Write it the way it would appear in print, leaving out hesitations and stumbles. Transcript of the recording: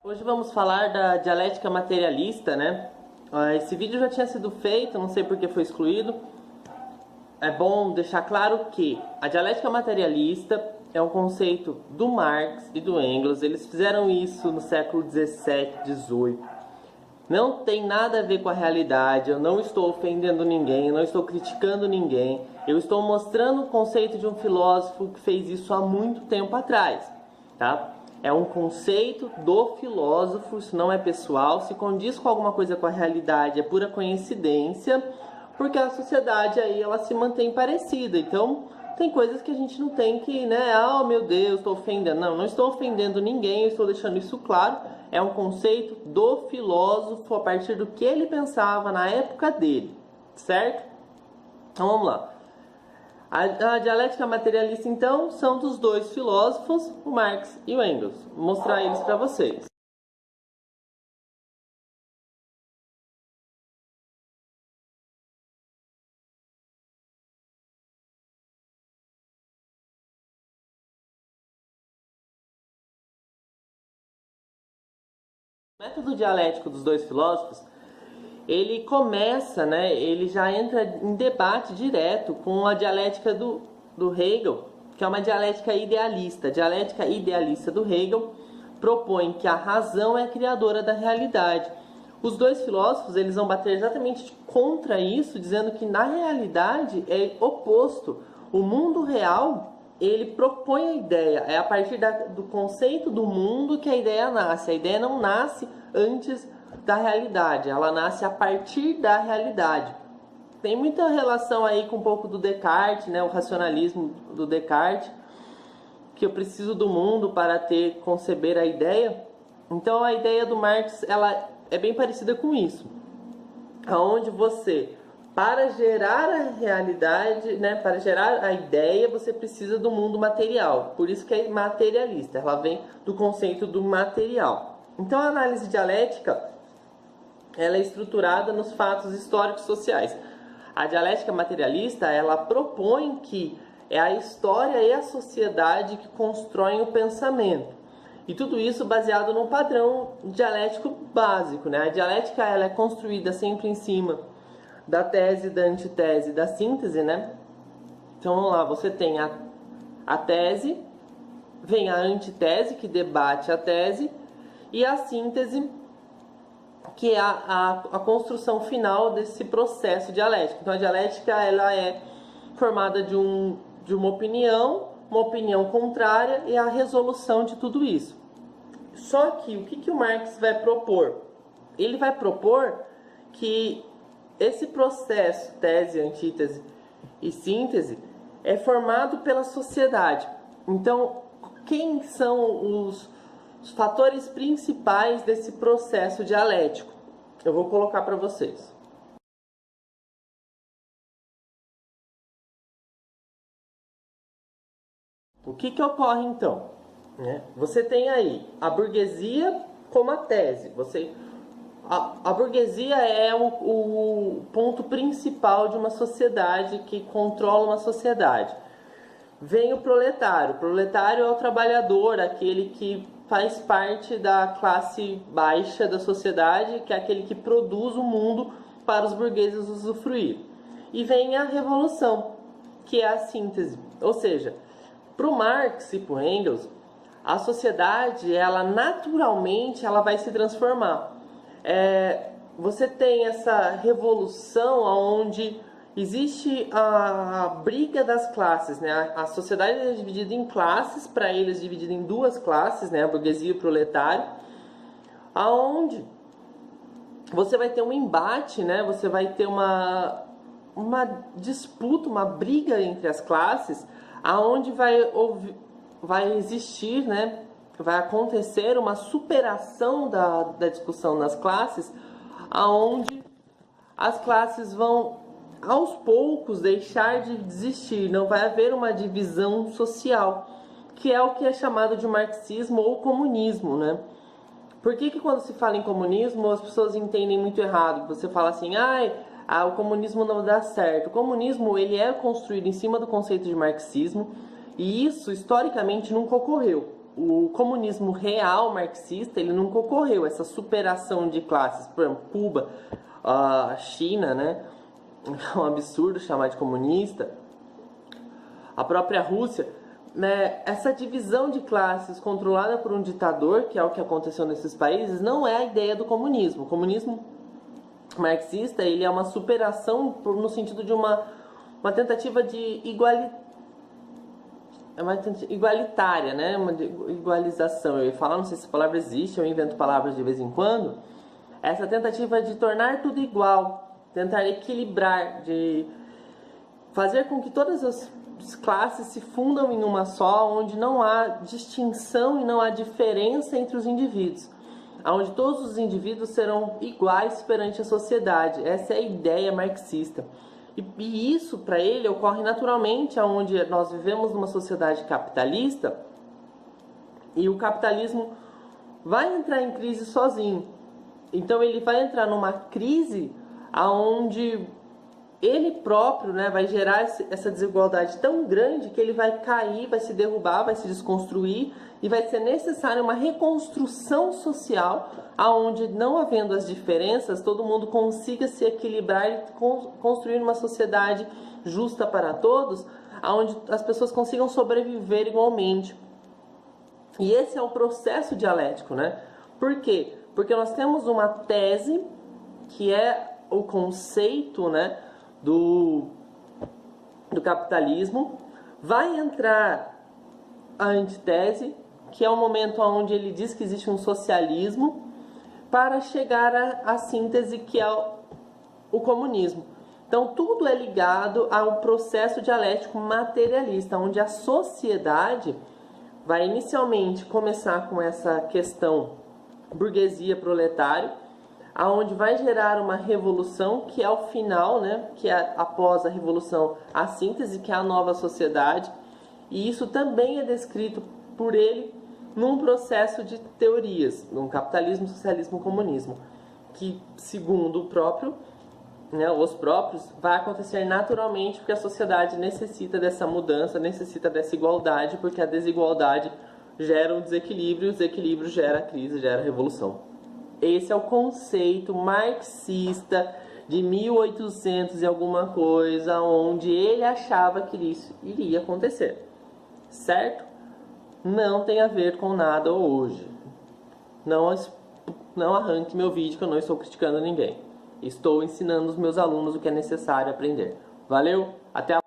Hoje vamos falar da dialética materialista, né? Esse vídeo já tinha sido feito, não sei por que foi excluído. É bom deixar claro que a dialética materialista é um conceito do Marx e do Engels. Eles fizeram isso no século 17, 18. Não tem nada a ver com a realidade, eu não estou ofendendo ninguém, não estou criticando ninguém. Eu estou mostrando o conceito de um filósofo que fez isso há muito tempo atrás, tá? É um conceito do filósofo, isso não é pessoal, se condiz com alguma coisa com a realidade, é pura coincidência, porque a sociedade aí ela se mantém parecida. Então, tem coisas que a gente não tem que, né? Ah, oh, meu Deus, estou ofendendo. Não, não estou ofendendo ninguém, eu estou deixando isso claro. É um conceito do filósofo a partir do que ele pensava na época dele, certo? Então, vamos lá. A dialética materialista, então, são dos dois filósofos, o Marx e o Engels. Vou mostrar eles para vocês. O método dialético dos dois filósofos, ele começa, né, ele já entra em debate direto com a dialética do Hegel, que é uma dialética idealista. A dialética idealista do Hegel propõe que a razão é a criadora da realidade. Os dois filósofos eles vão bater exatamente contra isso, dizendo que na realidade é oposto. O mundo real ele propõe a ideia, é a partir do conceito do mundo que a ideia nasce. A ideia não nasce antes da realidade, ela nasce a partir da realidade. Tem muita relação aí com um pouco do Descartes, né, o racionalismo do Descartes, que eu preciso do mundo para conceber a ideia. Então a ideia do Marx ela é bem parecida com isso, aonde você, para gerar a realidade, né, para gerar a ideia, você precisa do mundo material. Por isso que é materialista, ela vem do conceito do material. Então a análise dialética ela é estruturada nos fatos históricos sociais. A dialética materialista ela propõe que é a história e a sociedade que constroem o pensamento. E tudo isso baseado num padrão dialético básico, né? A dialética ela é construída sempre em cima da tese, da antitese, da síntese, né? Então vamos lá, você tem a tese, vem a antitese que debate a tese e a síntese que é a construção final desse processo dialético. Então a dialética ela é formada de uma opinião contrária e a resolução de tudo isso. Só que o que o Marx vai propor? Ele vai propor que esse processo, tese, antítese e síntese, é formado pela sociedade. Então, quem são os fatores principais desse processo dialético? Eu vou colocar para vocês. O que ocorre então? Você tem aí a burguesia como a tese. A burguesia é o ponto principal de uma sociedade que controla uma sociedade. Vem o proletário. O proletário é o trabalhador, aquele que faz parte da classe baixa da sociedade, que é aquele que produz o mundo para os burgueses usufruir. E vem a revolução, que é a síntese. Ou seja, para o Marx e para o Engels, a sociedade, ela naturalmente ela vai se transformar. Você tem essa revolução onde existe a briga das classes, né? A sociedade é dividida em classes, para eles dividida em duas classes, né? A burguesia e o proletário, aonde você vai ter um embate, né? Você vai ter uma disputa, uma briga entre as classes, aonde vai existir, né? Vai acontecer uma superação da discussão nas classes, aonde as classes vão aos poucos deixar de existir, não vai haver uma divisão social, que é o que é chamado de marxismo ou comunismo, né? Por que quando se fala em comunismo as pessoas entendem muito errado? Você fala assim, o comunismo não dá certo. O comunismo ele é construído em cima do conceito de marxismo e isso historicamente nunca ocorreu. o comunismo real marxista, ele nunca ocorreu, essa superação de classes. Por exemplo, Cuba, a China, né? É um absurdo chamar de comunista. A própria Rússia, né? Essa divisão de classes controlada por um ditador, que é o que aconteceu nesses países, não é a ideia do comunismo. O comunismo marxista, ele é uma superação no sentido de uma tentativa de igualitária, né? Uma igualização. Eu ia falar, não sei se essa palavra existe, eu invento palavras de vez em quando. Essa tentativa de tornar tudo igual, tentar equilibrar, de fazer com que todas as classes se fundam em uma só, onde não há distinção e não há diferença entre os indivíduos, onde todos os indivíduos serão iguais perante a sociedade. Essa é a ideia marxista. E isso, para ele, ocorre naturalmente onde nós vivemos numa sociedade capitalista e o capitalismo vai entrar em crise sozinho. Então ele vai entrar numa crise onde ele próprio, né, vai gerar essa desigualdade tão grande que ele vai cair, vai se derrubar, vai se desconstruir e vai ser necessária uma reconstrução social aonde, não havendo as diferenças, todo mundo consiga se equilibrar e construir uma sociedade justa para todos, aonde as pessoas consigam sobreviver igualmente. E esse é o processo dialético, né? Por quê? Porque nós temos uma tese que é o conceito, né, do capitalismo, vai entrar a antítese, que é o momento onde ele diz que existe um socialismo, para chegar à síntese, que é o comunismo. Então tudo é ligado ao processo dialético materialista, onde a sociedade vai inicialmente começar com essa questão burguesia-proletário, aonde vai gerar uma revolução, que é o final, né, que é após a revolução a síntese, que é a nova sociedade. E isso também é descrito por ele num processo de teorias, no capitalismo, socialismo, comunismo, que, segundo o próprio, né, os próprios, vai acontecer naturalmente, porque a sociedade necessita dessa mudança, necessita dessa igualdade, porque a desigualdade gera um desequilíbrio, o desequilíbrio gera a crise, gera a revolução. Esse é o conceito marxista de 1800 e alguma coisa, onde ele achava que isso iria acontecer, certo? Não tem a ver com nada hoje. Não arranque meu vídeo, que eu não estou criticando ninguém. Estou ensinando os meus alunos o que é necessário aprender. Valeu? Até a